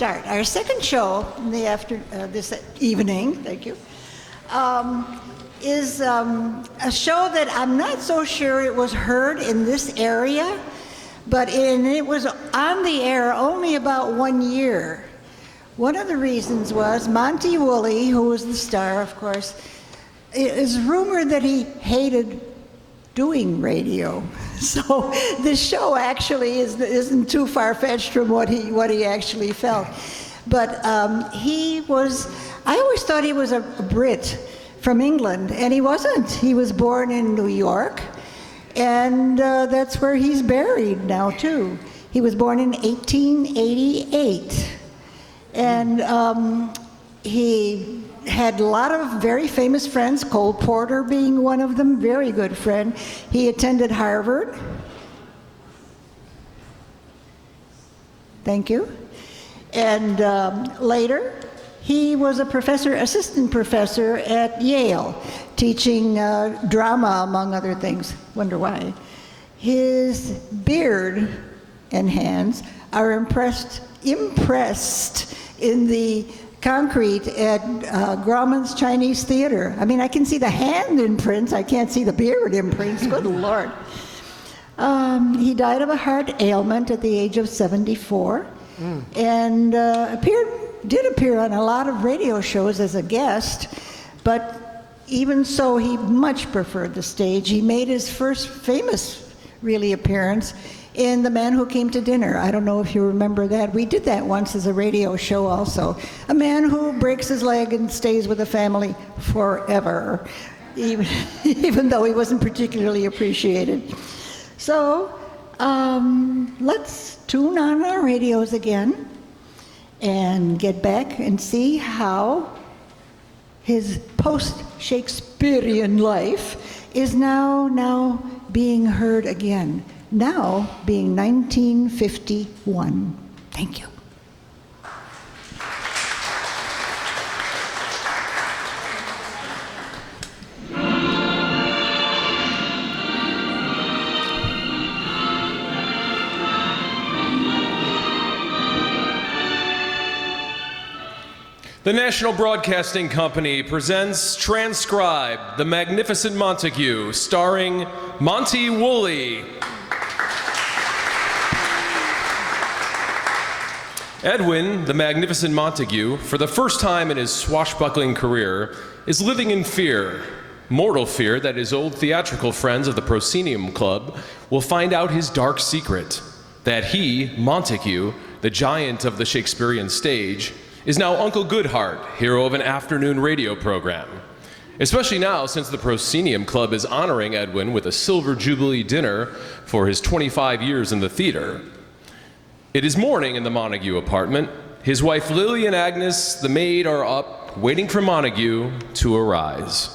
start. Our second show in the this evening, thank you, is a show that I'm not so sure it was heard in this area, but it was on the air only about 1 year. One of the reasons was Monty Woolley, who was the star, of course. It is rumored that he hated doing radio. So this show actually isn't too far-fetched from what he actually felt. But I always thought he was a Brit from England, and he wasn't. He was born in New York, and that's where he's buried now, too. He was born in 1888. And he had a lot of very famous friends, Cole Porter being one of them, very good friend. He attended Harvard. Thank you. And later, he was a assistant professor at Yale, teaching drama, among other things. Wonder why. His beard and hands are impressed in the concrete at Grauman's Chinese Theater. I mean, I can see the hand imprints, I can't see the beard imprints, good Lord. He died of a heart ailment at the age of 74, and did appear on a lot of radio shows as a guest, but even so, he much preferred the stage. He made his first famous, really, appearance in The Man Who Came to Dinner. I don't know if you remember that. We did that once as a radio show also. A man who breaks his leg and stays with the family forever, even though he wasn't particularly appreciated. So let's tune on our radios again and get back and see how his post-Shakespearean life is now being heard again. Now being 1951. Thank you. The National Broadcasting Company presents Transcribed, The Magnificent Montague, starring Monty Woolley. Edwin, the Magnificent Montague, for the first time in his swashbuckling career, is living in fear. Mortal fear that his old theatrical friends of the Proscenium Club will find out his dark secret, that he, Montague, the giant of the Shakespearean stage, is now Uncle Goodhart, hero of an afternoon radio program. Especially now, since the Proscenium Club is honoring Edwin with a Silver Jubilee dinner for his 25 years in the theater. It is morning in the Montague apartment. His wife Lily and Agnes, the maid, are up, waiting for Montague to arise.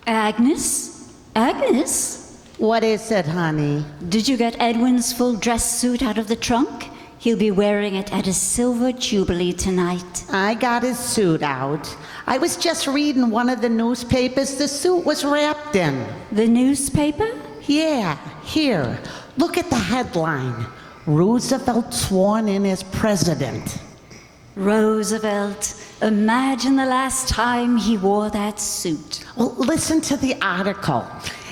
Agnes? Agnes? What is it, honey? Did you get Edwin's full dress suit out of the trunk? He'll be wearing it at his Silver Jubilee tonight. I got his suit out. I was just reading one of the newspapers the suit was wrapped in. The newspaper? Yeah, here. Look at the headline. Roosevelt sworn in as president. Roosevelt. Imagine the last time he wore that suit. Well, listen to the article.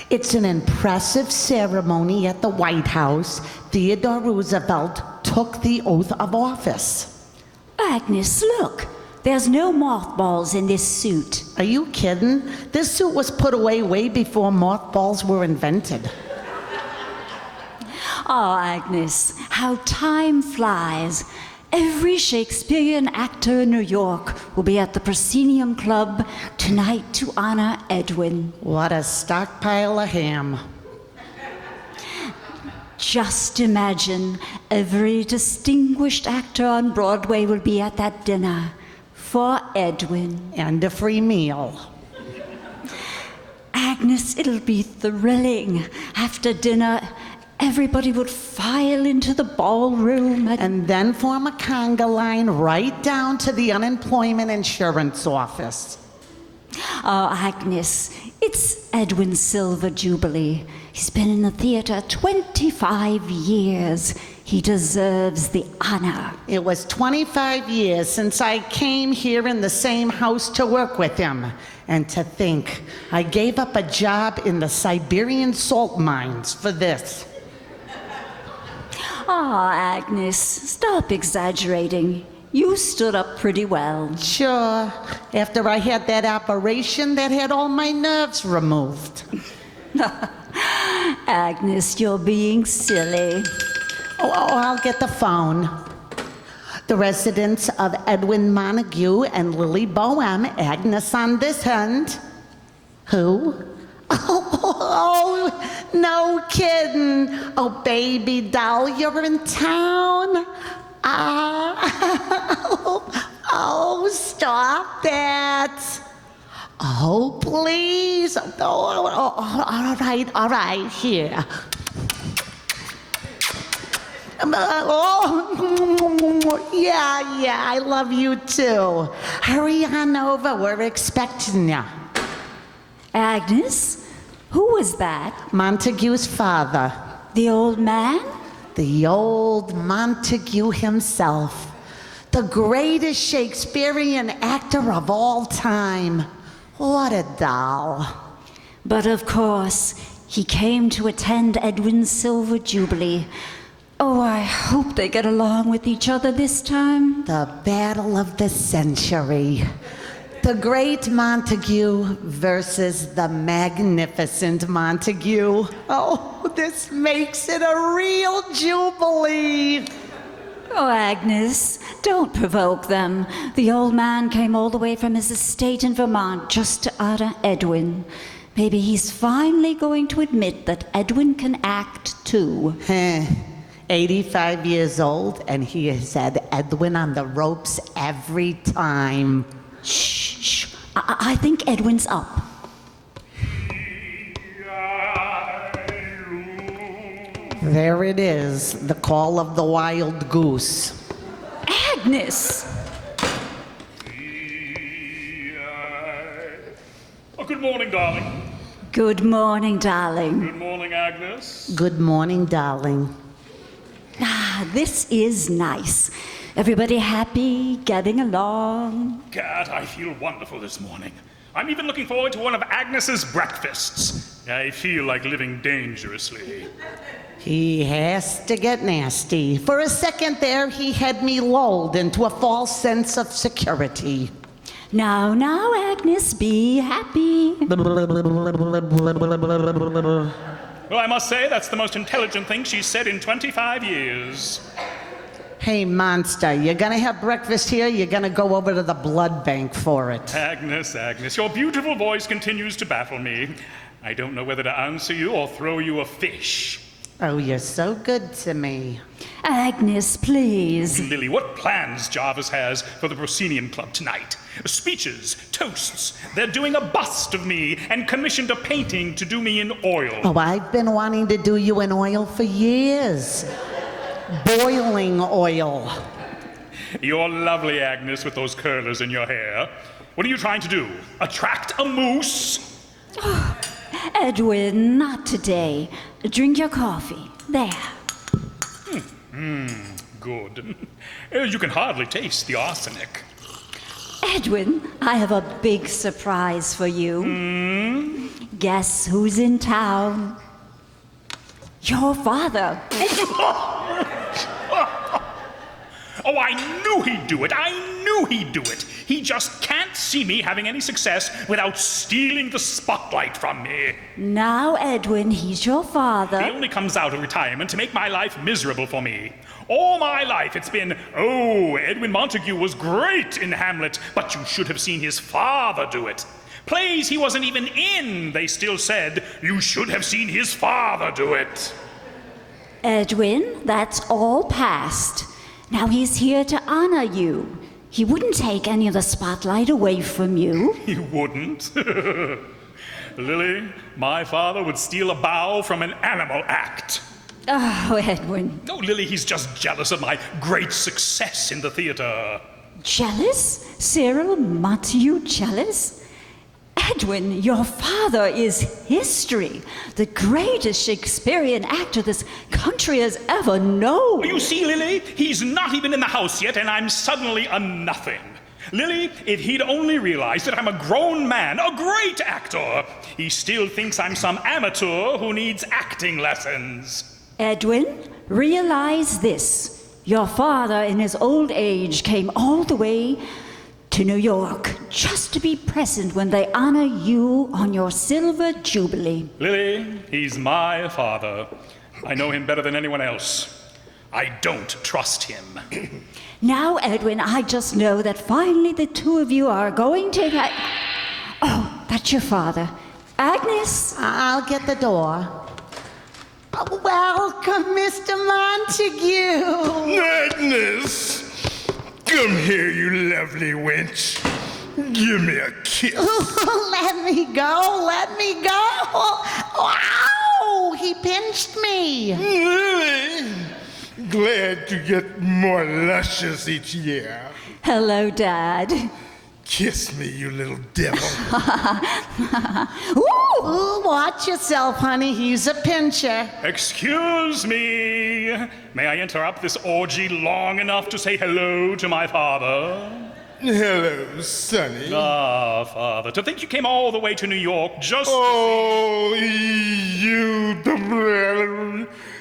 It's an impressive ceremony at the White House. Theodore Roosevelt took the oath of office. Agnes, look. There's no mothballs in this suit. Are you kidding? This suit was put away way before mothballs were invented. Oh, Agnes, how time flies. Every Shakespearean actor in New York will be at the Proscenium Club tonight to honor Edwin. What a stockpile of ham. Just imagine, every distinguished actor on Broadway will be at that dinner for Edwin. And a free meal. Agnes, it'll be thrilling. After dinner, everybody would file into the ballroom and then form a conga line right down to the unemployment insurance office. Oh, Agnes, it's Edwin's Silver Jubilee. He's been in the theater 25 years. He deserves the honor. It was 25 years since I came here in the same house to work with him. And to think, I gave up a job in the Siberian salt mines for this. Ah, Agnes, stop exaggerating. You stood up pretty well. Sure, after I had that operation that had all my nerves removed. Agnes, you're being silly. Oh, I'll get the phone. The residence of Edwin Montague and Lily Bohem, Agnes on this end. Who? Oh, no kidding. Oh, baby doll, you're in town? Oh, stop that. Oh, please. Oh, all right, here. Yeah, I love you too. Hurry on over, we're expecting you. Agnes, who was that? Montague's father. The old man? The old Montague himself. The greatest Shakespearean actor of all time. What a doll. But of course, he came to attend Edwin's Silver Jubilee. Oh, I hope they get along with each other this time. The battle of the century. The great Montague versus the magnificent Montague. Oh, this makes it a real jubilee. Oh, Agnes, don't provoke them. The old man came all the way from his estate in Vermont just to honor Edwin. Maybe he's finally going to admit that Edwin can act too. 85 years old, and he has had Edwin on the ropes every time. Shh. I think Edwin's up. There it is, the call of the wild goose. Agnes! Oh, good morning, darling. Good morning, darling. Good morning, Agnes. Good morning, darling. Ah, this is nice. Everybody happy, getting along. Cat, I feel wonderful this morning. I'm even looking forward to one of Agnes's breakfasts. I feel like living dangerously. He has to get nasty. For a second there, he had me lulled into a false sense of security. Now, Agnes, be happy. Well, I must say that's the most intelligent thing she's said in 25 years. Hey, monster, you're gonna have breakfast here, you're gonna go over to the blood bank for it. Agnes, your beautiful voice continues to baffle me. I don't know whether to answer you or throw you a fish. Oh, you're so good to me. Agnes, please. Lily, what plans Jarvis has for the Proscenium Club tonight? Speeches, toasts. They're doing a bust of me and commissioned a painting to do me in oil. Oh, I've been wanting to do you in oil for years. Boiling oil. You're lovely, Agnes, with those curlers in your hair. What are you trying to do? Attract a moose? Edwin, not today. Drink your coffee. There. Good. You can hardly taste the arsenic. Edwin, I have a big surprise for you. Guess who's in town? Your father. Oh, I knew he'd do it. He just can't see me having any success without stealing the spotlight from me. Now, Edwin, he's your father. He only comes out of retirement to make my life miserable for me. All my life it's been, oh, Edwin Montague was great in Hamlet, but you should have seen his father do it. Plays he wasn't even in, they still said, you should have seen his father do it. Edwin, that's all past. Now he's here to honor you. He wouldn't take any of the spotlight away from you. He wouldn't. Lily, my father would steal a bow from an animal act. Oh, Edwin. No, Lily, he's just jealous of my great success in the theater. Jealous? Cyril Montague jealous? Edwin, your father is history. The greatest Shakespearean actor this country has ever known. You see, Lily, he's not even in the house yet, and I'm suddenly a nothing. Lily, if he'd only realized that I'm a grown man, a great actor, he still thinks I'm some amateur who needs acting lessons. Edwin, realize this. Your father, in his old age, came all the way to New York just to be present when they honor you on your silver jubilee. Lily, he's my father. I know him better than anyone else. I don't trust him. Now, Edwin, I just know that finally the two of you are going to get... Oh, that's your father. Agnes? I'll get the door. Oh, welcome, Mr. Montague. Agnes! Come here, you lovely wench. Give me a kiss. Let me go, let me go. Wow, he pinched me. Really? Glad to get more luscious each year. Hello, Dad. Kiss me, you little devil. Ooh, watch yourself, honey, he's a pincher. Excuse me. May I interrupt this orgy long enough to say hello to my father? Hello, Sonny. Ah, Father, to think you came all the way to New York just Oh,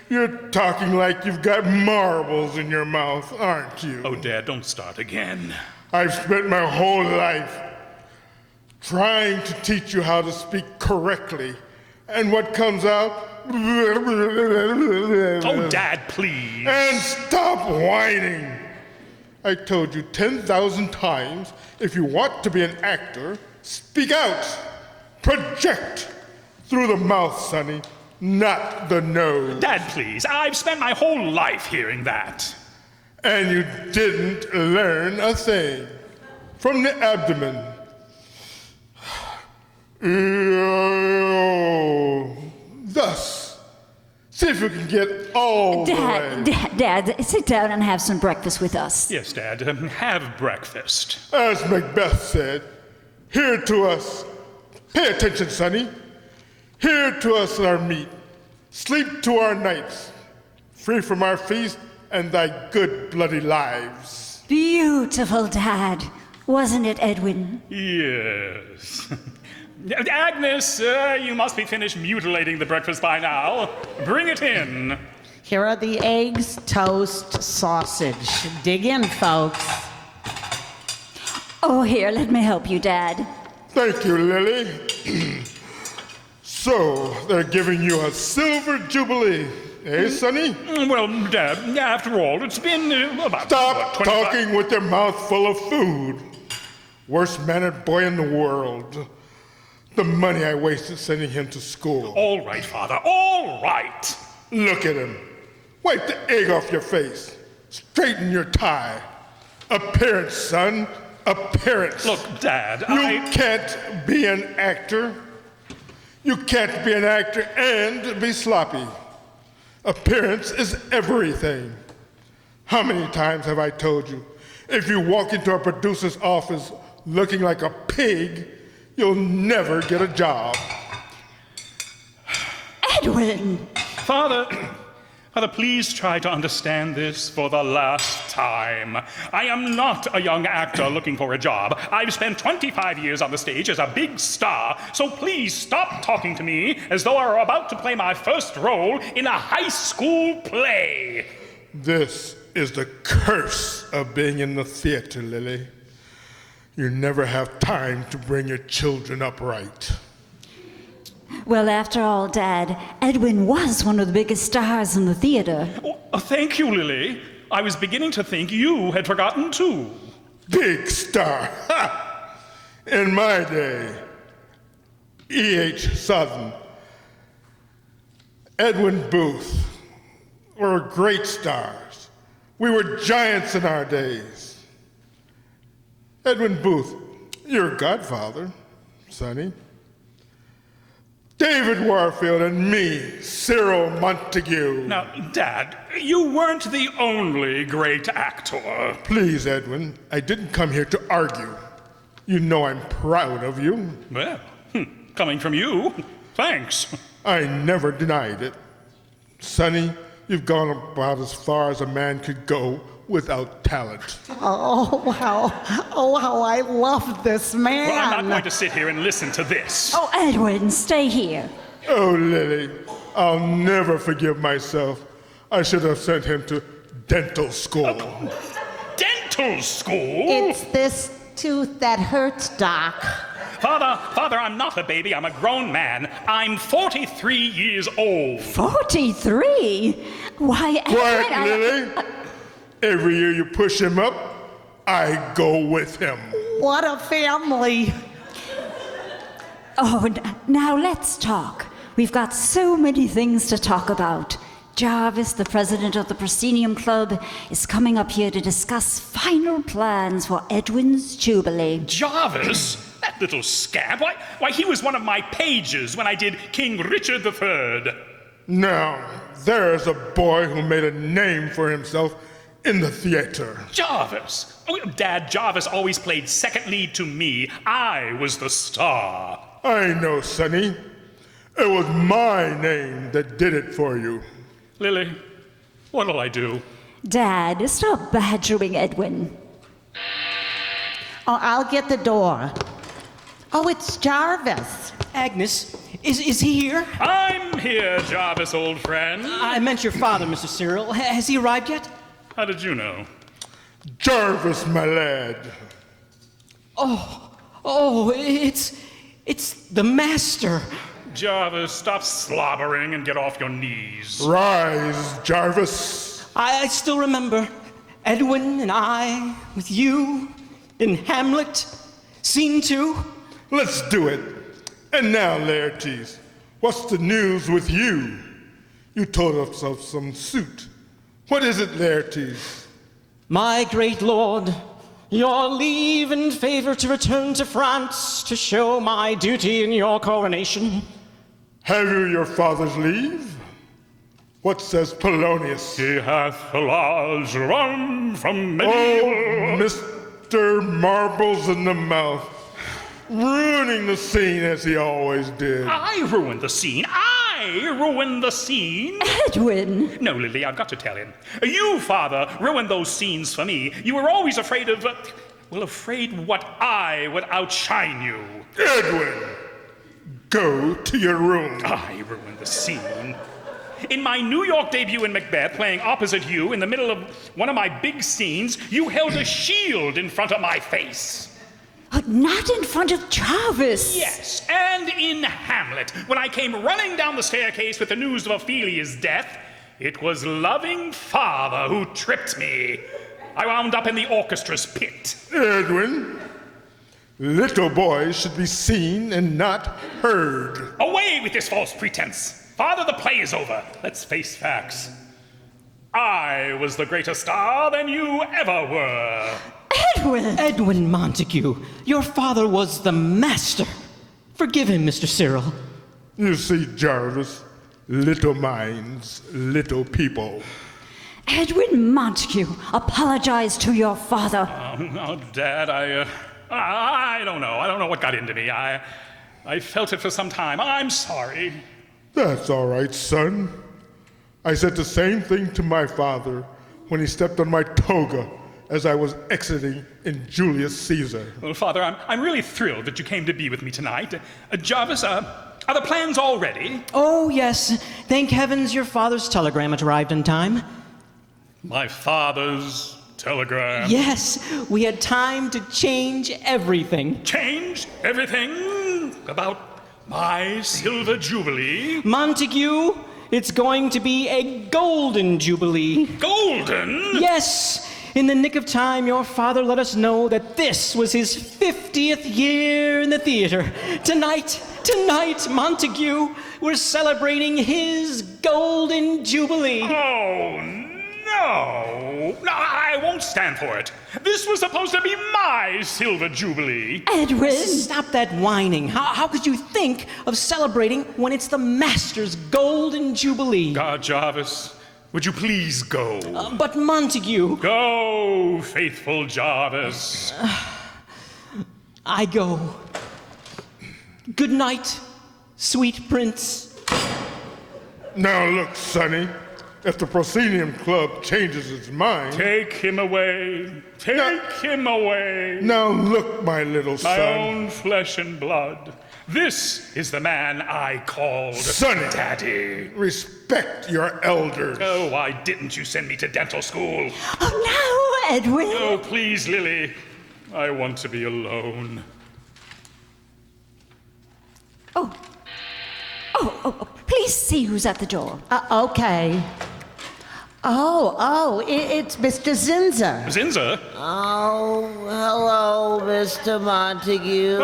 you're talking like you've got marbles in your mouth, aren't you? Oh, Dad, don't start again. I've spent my whole life trying to teach you how to speak correctly. And what comes out? Oh, Dad, please. And stop whining. I told you 10,000 times, if you want to be an actor, speak out. Project through the mouth, Sonny, not the nose. Dad, please. I've spent my whole life hearing that. And you didn't learn a thing. From the abdomen. Thus. See if you can get all the way. Dad, sit down and have some breakfast with us. Yes, Dad. Have breakfast. As Macbeth said, here to us. Pay attention, Sonny. Here to us our meat. Sleep to our nights. Free from our feast and thy good bloody lives. Beautiful, Dad. Wasn't it, Edwin? Yes. Agnes, you must be finished mutilating the breakfast by now. Bring it in. Here are the eggs, toast, sausage. Dig in, folks. Oh, here, let me help you, Dad. Thank you, Lily. So, they're giving you a silver jubilee, eh, Sonny? Well, Dad, after all, it's been about... Stop 25 talking with your mouth full of food. Worst mannered boy in the world. The money I wasted sending him to school. All right, Father, all right. Look at him. Wipe the egg off your face. Straighten your tie. Appearance, son. Appearance. Look, Dad, You can't be an actor. You can't be an actor and be sloppy. Appearance is everything. How many times have I told you, if you walk into a producer's office looking like a pig, you'll never get a job. Edwin! Father, please try to understand this for the last time. I am not a young actor looking for a job. I've spent 25 years on the stage as a big star, so please stop talking to me as though I were about to play my first role in a high school play. This is the curse of being in the theater, Lily. You never have time to bring your children up right. Well, after all, Dad, Edwin was one of the biggest stars in the theater. Oh, thank you, Lily. I was beginning to think you had forgotten too. Big star. Ha! In my day, E.H. Southern, Edwin Booth were great stars. We were giants in our days. Edwin Booth, your godfather, Sonny. David Warfield and me, Cyril Montague. Now, Dad, you weren't the only great actor. Please, Edwin, I didn't come here to argue. You know I'm proud of you. Well, Coming from you, thanks. I never denied it. Sonny, you've gone about as far as a man could go without talent. Oh, how I love this man. Well, I'm not going to sit here and listen to this. Oh, Edwin, stay here. Oh, Lily, I'll never forgive myself. I should have sent him to dental school. Dental school? It's this tooth that hurts, Doc. Father, I'm not a baby. I'm a grown man. I'm 43 years old. 43? Why, Quiet, Edwin, Lily. Every year you push him up, I go with him. What a family. Oh, now let's talk. We've got so many things to talk about. Jarvis, the president of the Proscenium Club, is coming up here to discuss final plans for Edwin's Jubilee. Jarvis? That little scamp? Why, he was one of my pages when I did King Richard III. Now, there's a boy who made a name for himself in the theater. Jarvis? Oh, Dad, Jarvis always played second lead to me. I was the star. I know, Sonny. It was my name that did it for you. Lily, what'll I do? Dad, stop badgering Edwin. Oh, I'll get the door. Oh, it's Jarvis. Agnes, is he here? I'm here, Jarvis, old friend. I meant your father, Mr. Cyril. Has he arrived yet? How did you know? Jarvis, my lad. Oh, it's the master. Jarvis, stop slobbering and get off your knees. Rise, Jarvis. I still remember Edwin and I with you in Hamlet, scene 2. Let's do it. And now, Laertes, what's the news with you? You told us of some suit. What is it, Laertes? My great lord, your leave and favor to return to France to show my duty in your coronation. Have you your father's leave? What says Polonius? He hath a large run from medieval... Oh, Mr. Marbles in the mouth, ruining the scene as he always did. I ruined the scene. I ruined the scene. Edwin! No, Lily, I've got to tell him. You, father, ruined those scenes for me. You were always afraid of... afraid what I would outshine you. Edwin, go to your room. I ruined the scene. In my New York debut in Macbeth, playing opposite you in the middle of one of my big scenes, you held a shield in front of my face. Not in front of Jarvis. Yes, and in Hamlet, when I came running down the staircase with the news of Ophelia's death, it was loving father who tripped me. I wound up in the orchestra's pit. Edwin, little boys should be seen and not heard. Away with this false pretense. Father, the play is over. Let's face facts. I was the greater star than you ever were. Edwin! Edwin Montague, your father was the master. Forgive him, Mr. Cyril. You see, Jarvis, little minds, little people. Edwin Montague, apologize to your father. Dad, I don't know. I don't know what got into me. I felt it for some time. I'm sorry. That's all right, son. I said the same thing to my father when he stepped on my toga as I was exiting in Julius Caesar. Well, Father, I'm really thrilled that you came to be with me tonight. Jarvis, are the plans all ready? Oh, yes. Thank heavens your father's telegram had arrived in time. My father's telegram. Yes, we had time to change everything. Changed everything about my silver jubilee. Montague, it's going to be a golden jubilee. Golden? Yes, in the nick of time, your father let us know that this was his 50th year in the theater. Tonight, Montague, we're celebrating his golden jubilee. Oh, no. No, I won't stand for it. This was supposed to be my silver jubilee. Edwin! Stop that whining. How could you think of celebrating when it's the master's golden jubilee? God, Jarvis, would you please go? But Montague... Go, faithful Jarvis. I go. Good night, sweet prince. Now look, Sonny, if the Proscenium Club changes its mind... Take him away. Take him away. Now look, my little My son. own flesh and blood. This is the man I called Sonny. Daddy. Respect your elders. Oh, why didn't you send me to dental school? Oh, no, Edwin. Oh, please, Lily. I want to be alone. Oh, please see who's at the door. Okay. It's Mr. Zinzer. Zinza? Oh, hello, Mr. Montague.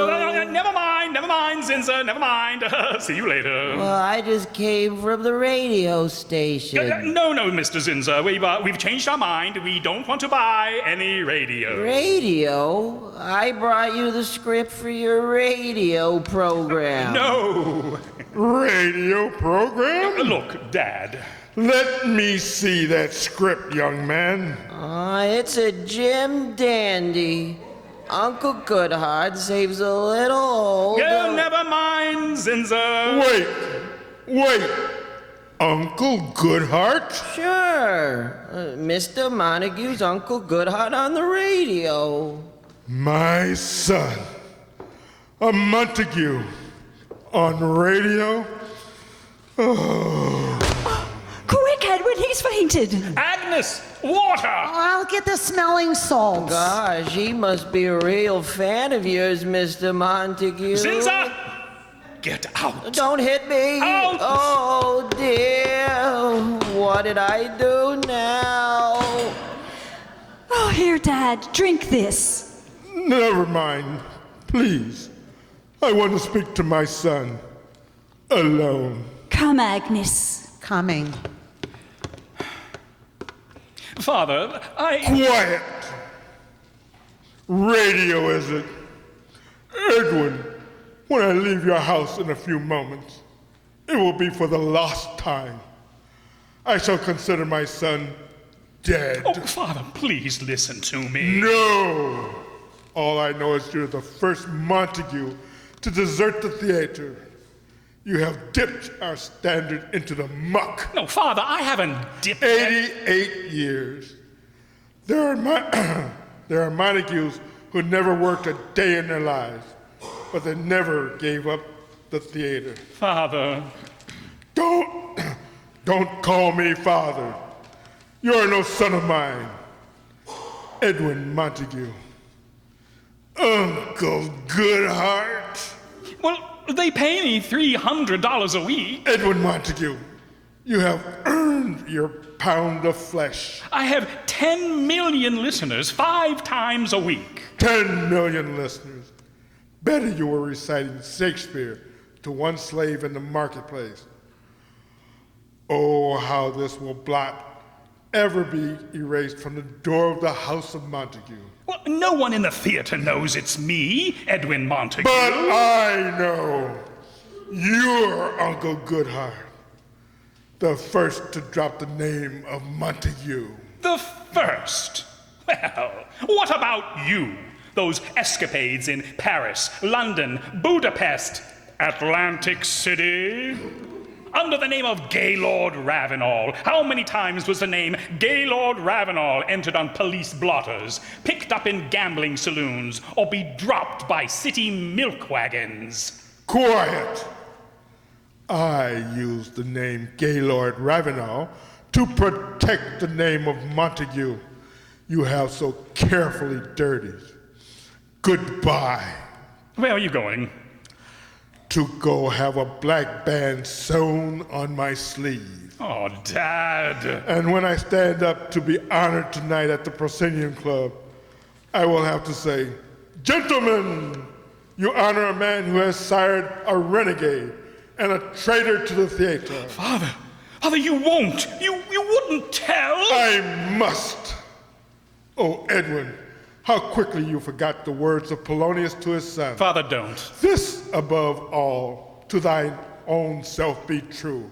Never mind, Zinza, never mind. See you later. Well, I just came from the radio station. No, Mr. Zinza. We've changed our mind. We don't want to buy any radio. Radio? I brought you the script for your radio program. No. Radio program? Look, Dad. Let me see that script, young man. It's a Jim Dandy. Uncle Goodhart saves a little old... Never mind, Zinza. Wait. Uncle Goodhart? Sure. Mr. Montague's Uncle Goodhart on the radio. My son. A Montague. On radio? Quick, Edwin, he's fainted. Agnes, water. I'll get the smelling salts. Gosh, he must be a real fan of yours, Mr. Montague. Zinza, get out. Don't hit me. Out. Oh, dear. What did I do now? Oh, here, Dad, drink this. Never mind. Please. I want to speak to my son. Alone. Come, Agnes. Coming. Father, Quiet! Radio, is it? Edwin, when I leave your house in a few moments, it will be for the last time. I shall consider my son dead. Oh, Father, please listen to me. No! All I know is you're the first Montague to desert the theater. You have dipped our standard into the muck. No, Father, I haven't dipped... 88 years. There are Montagues who never worked a day in their lives, but they never gave up the theater. Father... Don't call me father. You're no son of mine. Edwin Montague. Uncle Goodhart. Well, they pay me $300 a week. Edwin Montague, you have earned your pound of flesh. I have 10 million listeners 5 times a week. 10 million listeners. Better you were reciting Shakespeare to one slave in the marketplace. Oh, how this will blot ever be erased from the door of the house of Montague. Well, no one in the theater knows it's me, Edwin Montague. But I know you're Uncle Goodhart, the first to drop the name of Montague. The first? Well, what about you? Those escapades in Paris, London, Budapest, Atlantic City? Under the name of Gaylord Ravenel. How many times was the name Gaylord Ravenel entered on police blotters, picked up in gambling saloons, or be dropped by city milk wagons? Quiet! I used the name Gaylord Ravenel to protect the name of Montague you have so carefully dirtied. Goodbye. Where are you going? To go have a black band sewn on my sleeve. Oh, Dad. And when I stand up to be honored tonight at the Proscenium Club, I will have to say, gentlemen, you honor a man who has sired a renegade and a traitor to the theater. Father, you won't. You wouldn't tell. I must. Oh, Edwin, how quickly you forgot the words of Polonius to his son. Father, don't. This, above all, to thine own self be true.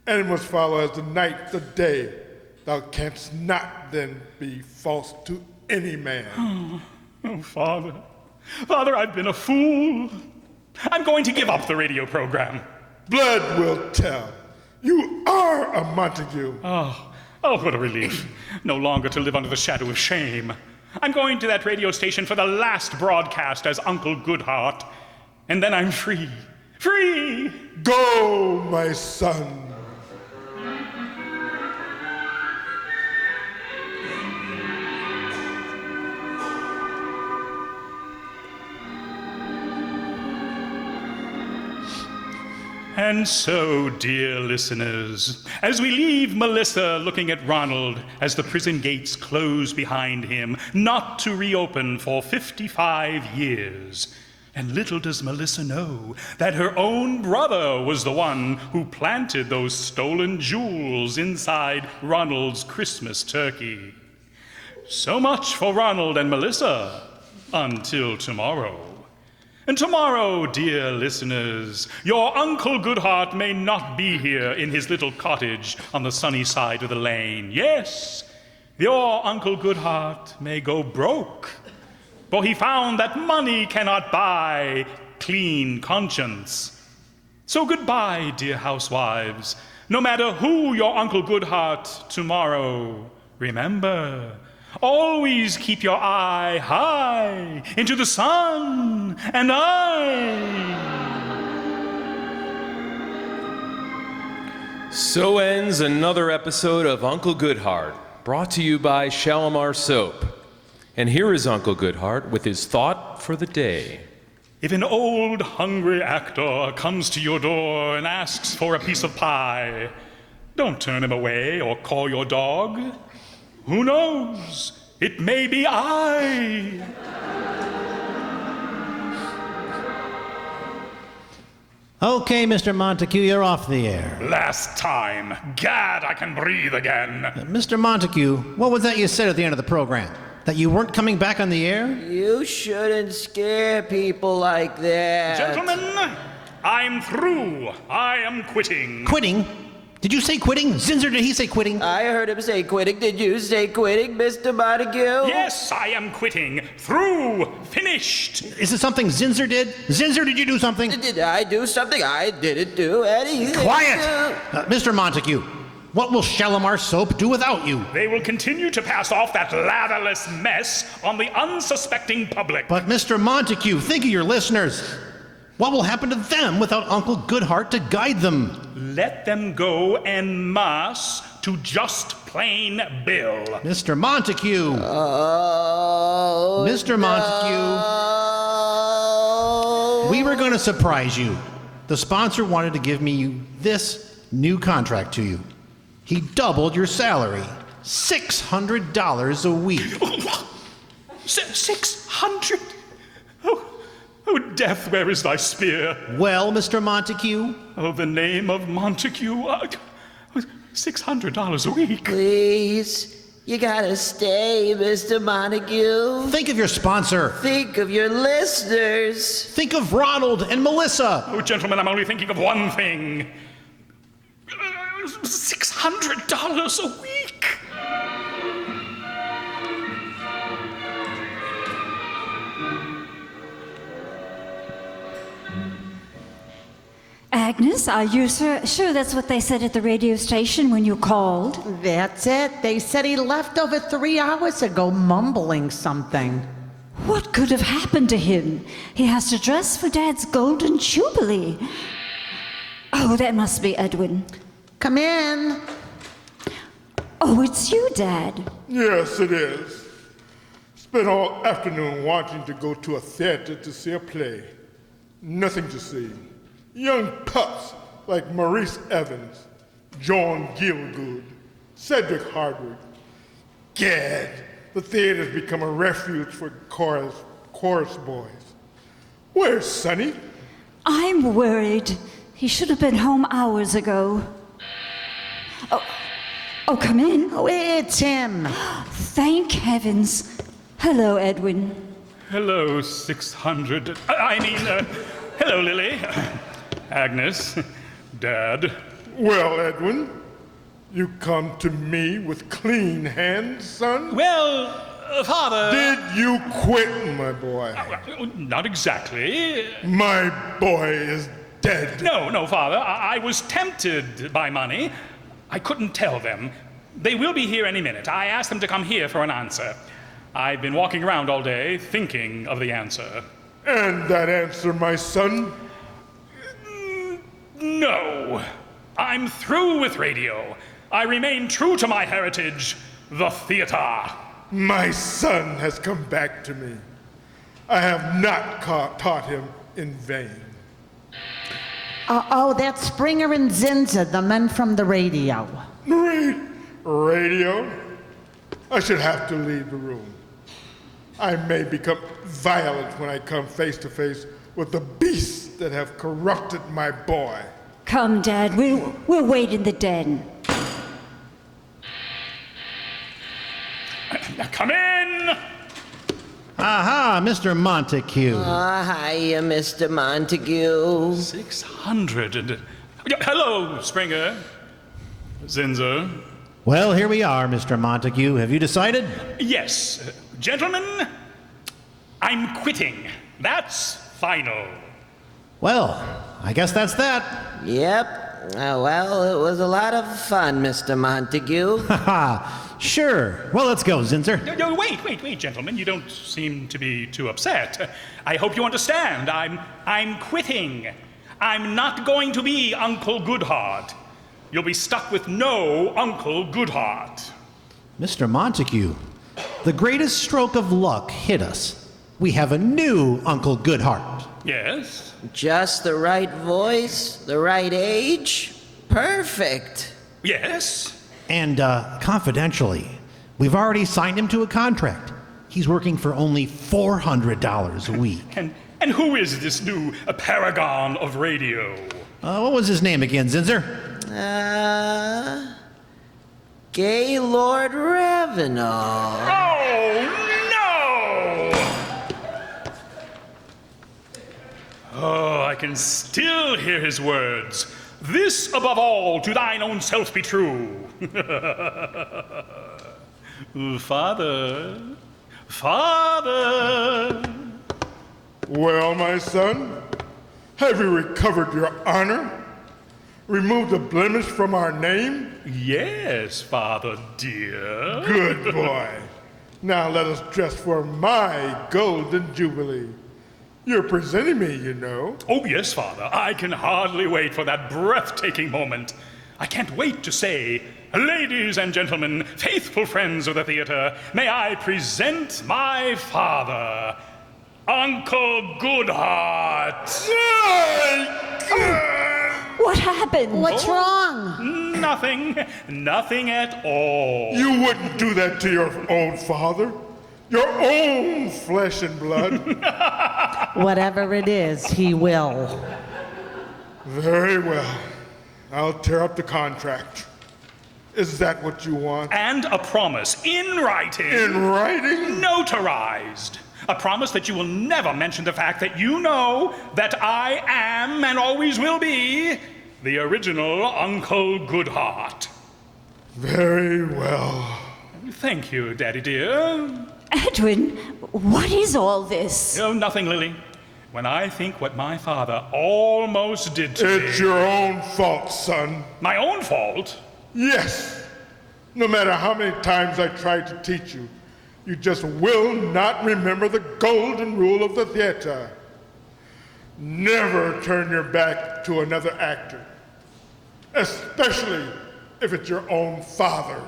And it must follow as the night the day. Thou canst not then be false to any man. Oh, Father. Father, I've been a fool. I'm going to give up the radio program. Blood will tell. You are a Montague. Oh, what a relief. No longer to live under the shadow of shame. I'm going to that radio station for the last broadcast as Uncle Goodhart, and then I'm free. Free! Go, my son. And so, dear listeners, as we leave Melissa looking at Ronald as the prison gates close behind him, not to reopen for 55 years, and little does Melissa know that her own brother was the one who planted those stolen jewels inside Ronald's Christmas turkey. So much for Ronald and Melissa, until tomorrow. And tomorrow, dear listeners, your Uncle Goodhart may not be here in his little cottage on the sunny side of the lane. Yes, your Uncle Goodhart may go broke, for he found that money cannot buy clean conscience. So goodbye, dear housewives. No matter who your Uncle Goodhart tomorrow, remember, always keep your eye high into the sun, and So ends another episode of Uncle Goodhart, brought to you by Shalimar Soap. And here is Uncle Goodhart with his thought for the day. If an old, hungry actor comes to your door and asks for a piece of pie, don't turn him away or call your dog. Who knows? It may be I. Okay, Mr. Montague, you're off the air. Last time. Gad, I can breathe again. Mr. Montague, what was that you said at the end of the program? That you weren't coming back on the air? You shouldn't scare people like that. Gentlemen, I'm through. I am quitting. Quitting? Did you say quitting? Zinzer, did he say quitting? I heard him say quitting. Did you say quitting, Mr. Montague? Yes, I am quitting. Through. Finished. Is it something Zinzer did? Zinzer, did you do something? Did I do something? I didn't do anything. Quiet! Mr. Montague, what will Shalimar Soap do without you? They will continue to pass off that latherless mess on the unsuspecting public. But Mr. Montague, think of your listeners. What will happen to them without Uncle Goodhart to guide them? Let them go en masse to just plain Bill. Mr. Montague! Oh, Mr. Montague! no. We were going to surprise you. The sponsor wanted to give me this new contract to you. He doubled your salary. $600 a week. 600? Oh, death, where is thy spear? Well, Mr. Montague? Oh, the name of Montague. $600 a week. Please, you gotta stay, Mr. Montague. Think of your sponsor. Think of your listeners. Think of Ronald and Melissa. Oh, gentlemen, I'm only thinking of one thing. $600 a week. Agnes, are you sure that's what they said at the radio station when you called? That's it. They said he left over 3 hours ago mumbling something. What could have happened to him? He has to dress for Dad's golden jubilee. Oh, that must be Edwin. Come in. Oh, it's you, Dad. Yes, it is. Spent all afternoon wanting to go to a theater to see a play. Nothing to see. Young pups like Maurice Evans, John Gielgud, Cedric Hardwick. Gad, the theater's become a refuge for chorus boys. Where's Sonny? I'm worried. He should have been home hours ago. Oh, come in. Oh, it's him. Thank heavens. Hello, Edwin. Hello, 600. Hello, Lily. Agnes. Dad. Well, Edwin, you come to me with clean hands, son? Well, Father... Did you quit, my boy? Not exactly. My boy is dead. No, Father. I was tempted by money. I couldn't tell them. They will be here any minute. I asked them to come here for an answer. I've been walking around all day thinking of the answer. And that answer, my son? No. I'm through with radio. I remain true to my heritage, the theater. My son has come back to me. I have not taught him in vain. Oh, that's Springer and Zinza, the men from the radio. Radio? I should have to leave the room. I may become violent when I come face to face with the beasts that have corrupted my boy. Come, Dad. We'll wait in the den. Now come in! Aha, Mr. Montague. Hiya, Mr. Montague. 600 and... Hello, Springer. Zinzer. Well, here we are, Mr. Montague. Have you decided? Yes. Gentlemen, I'm quitting. That's final. Well, I guess that's that. Yep. Well, it was a lot of fun, Mr. Montague. Haha, sure. Well, let's go, Zinzer. No, wait, gentlemen. You don't seem to be too upset. I hope you understand. I'm quitting. I'm not going to be Uncle Goodhart. You'll be stuck with no Uncle Goodhart. Mr. Montague, the greatest stroke of luck hit us. We have a new Uncle Goodhart. Yes? Just the right voice, the right age. Perfect. Yes? And confidentially, we've already signed him to a contract. He's working for only $400 a week. And who is this new paragon of radio? What was his name again, Zinzer? Gaylord Ravenel. Oh, no! Oh, I can still hear his words. This above all to thine own self be true. Father. Well, my son, have you recovered your honor? Removed the blemish from our name? Yes, Father dear. Good boy. Now let us dress for my golden jubilee. You're presenting me, you know. Oh, yes, Father. I can hardly wait for that breathtaking moment. I can't wait to say, ladies and gentlemen, faithful friends of the theater, may I present my father, Uncle Goodhart. What happened? What's wrong? Nothing at all. You wouldn't do that to your own father, your own flesh and blood. Whatever it is, he will. Very well. I'll tear up the contract. Is that what you want? And a promise in writing. In writing? Notarized. A promise that you will never mention the fact that you know that I am and always will be the original Uncle Goodhart. Very well. Thank you, Daddy dear. Edwin, what is all this? Oh, nothing, Lily. When I think what my father almost did to me... It's your own fault, son. My own fault? Yes. No matter how many times I tried to teach you, you just will not remember the golden rule of the theater. Never turn your back to another actor, especially if it's your own father.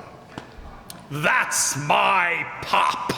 That's my pop.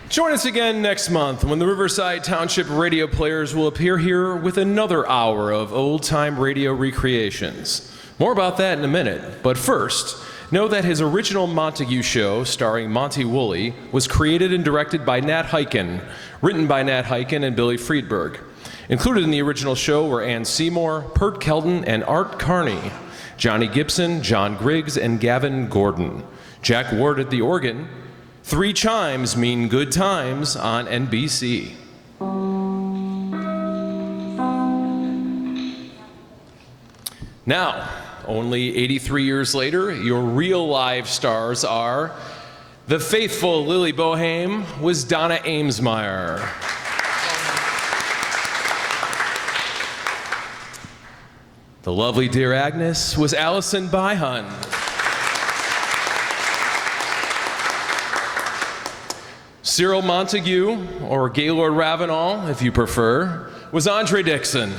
Join us again next month when the Riverside Township radio players will appear here with another hour of old-time radio recreations. More about that in a minute, but first, know that his original Montague show, starring Monty Woolley, was created and directed by Nat Hiken, written by Nat Hiken and Billy Friedberg. Included in the original show were Ann Seymour, Pert Kelton, and Art Carney, Johnny Gibson, John Griggs, and Gavin Gordon. Jack Ward at the organ. 3 chimes mean good times on NBC. Now, only 83 years later, your real live stars are the faithful Lily Boeheim was Donna Amesmeyer. The lovely dear Agnes was Allison Byhun. Cyril Montague, or Gaylord Ravenel, if you prefer, was Andre Dixon.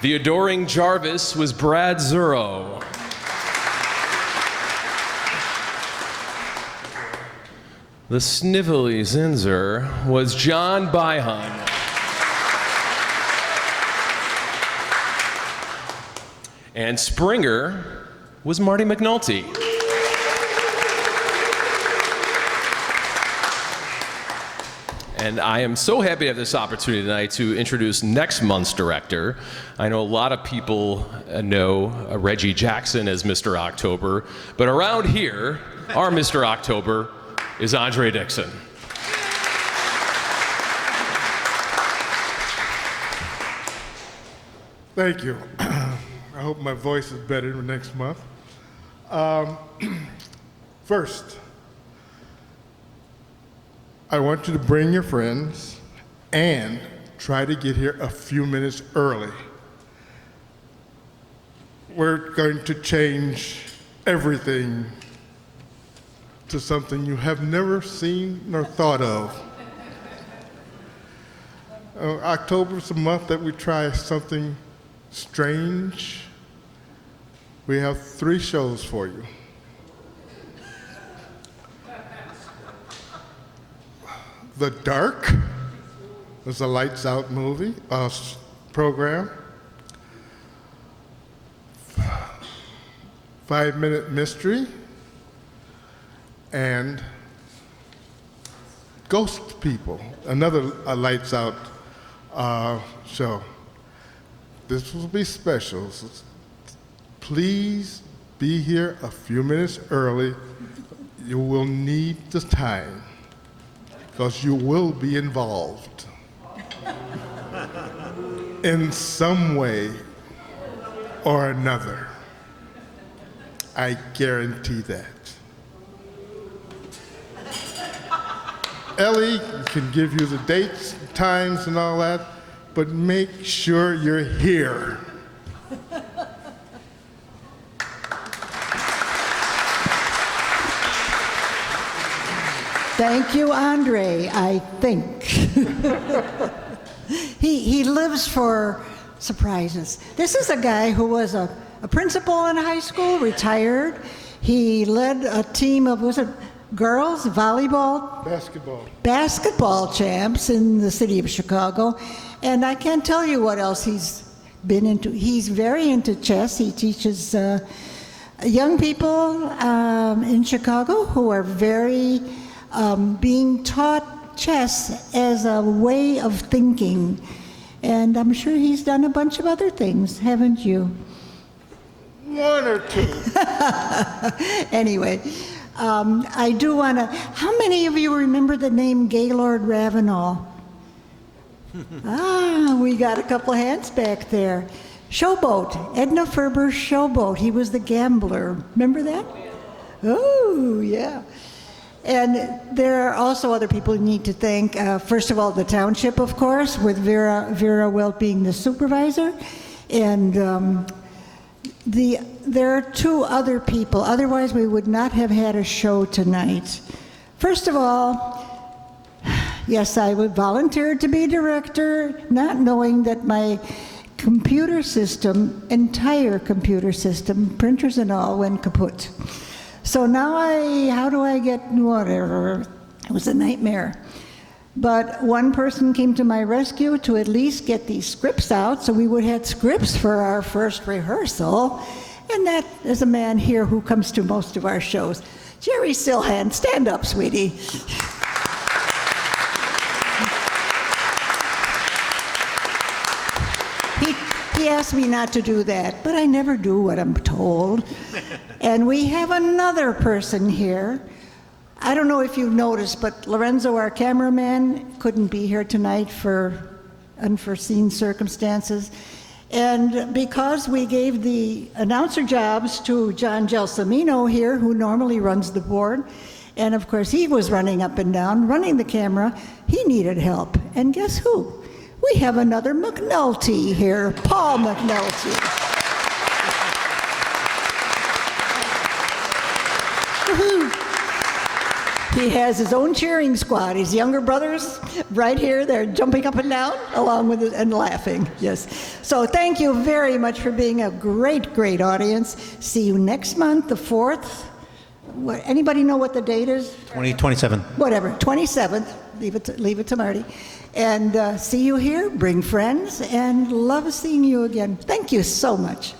The adoring Jarvis was Brad Zuro. The snivelly Zinzer was John Byhun. And Springer was Marty McNulty. And I am so happy to have this opportunity tonight to introduce next month's director. I know a lot of people know Reggie Jackson as Mr. October, but around here, our Mr. October is Andre Dixon. Thank you. I hope my voice is better next month. First, I want you to bring your friends and try to get here a few minutes early. We're going to change everything to something you have never seen nor thought of. October is a month that we try something strange. We have 3 shows for you. The Dark was a lights out movie, program. 5-minute mystery and Ghost People, another lights out show. This will be special. So please be here a few minutes early. You will need the time because you will be involved in some way or another. I guarantee that. Ellie can give you the dates, times, and all that, but make sure you're here. Thank you, Andre, I think. He lives for surprises. This is a guy who was a principal in high school, retired. He led a team of, was it girls, volleyball? Basketball champs in the city of Chicago. And I can't tell you what else he's been into. He's very into chess. He teaches young people in Chicago who are very being taught chess as a way of thinking. And I'm sure he's done a bunch of other things, haven't you? 1 or 2. Anyway, I do want to, how many of you remember the name Gaylord Ravenel? We got a couple hands back there. Showboat, Edna Ferber's Showboat. He was the gambler. Remember that? Oh, yeah. And there are also other people you need to thank. First of all, the township, of course, with Vera Wilt being the supervisor. And there are 2 other people. Otherwise, we would not have had a show tonight. First of all, yes, I would volunteer to be director, not knowing that my computer system, entire computer system, printers and all, went kaput. So now how do I get whatever? It was a nightmare. But one person came to my rescue to at least get these scripts out, so we would have scripts for our first rehearsal. And that is a man here who comes to most of our shows. Jerry Silhan, stand up, sweetie. He asked me not to do that, but I never do what I'm told. And we have another person here. I don't know if you've noticed, but Lorenzo, our cameraman, couldn't be here tonight for unforeseen circumstances. And because we gave the announcer jobs to John Gelsomino here, who normally runs the board, and of course he was running up and down, running the camera, he needed help. And guess who? We have another McNulty here, Paul McNulty. He has his own cheering squad. His younger brothers right here, they're jumping up and down along with it and laughing. Yes. So thank you very much for being a great, great audience. See you next month, the 4th. What, anybody know what the date is? 2027. Whatever, 27th. Leave it to Marty. And see you here, bring friends, and love seeing you again. Thank you so much.